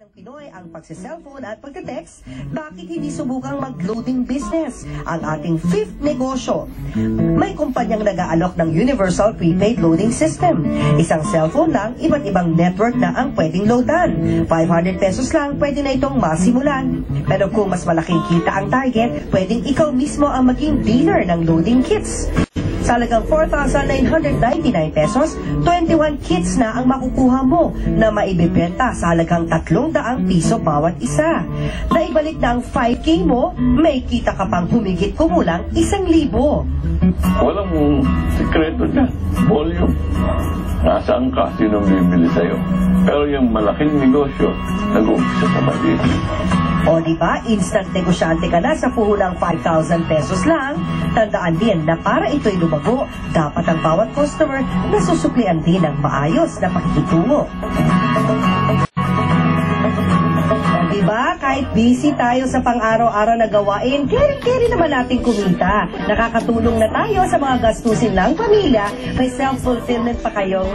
ng Pinoy ang pagse-cellphone at pagte-text, bakit hindi subukang mag-loading business ang ating fifth negosyo? May kumpanyang nag-aalok ng Universal Prepaid Loading System. Isang cellphone lang, iba't ibang network na ang pwedeng loadan. 500 pesos lang, pwede na itong masimulan. Pero kung mas malaking kita ang target, pwedeng ikaw mismo ang maging dealer ng loading kits. Sa halagang 4,999 pesos, 21 kits na ang makukuha mo na maibibenta sa halagang 300 piso bawat isa. Naibalik na ang 5K mo, may kita ka pang humigit kumulang 1,000. Walang sikreto dyan. Volume. Nasaan ka? Sinong bibili sa'yo? Pero yung malaking negosyo, nag-umpisa sa maliit. O diba, instant negosyante ka na sa puhulang 5,000 pesos lang. Tandaan din na para ito'y lumago, dapat ang bawat customer nasusuklian din ng maayos na pakikitungo. O diba, kahit busy tayo sa pang-araw-araw na gawain, carry naman natin kumita. Nakakatulong na tayo sa mga gastusin ng pamilya, may self-fulfillment pa kayong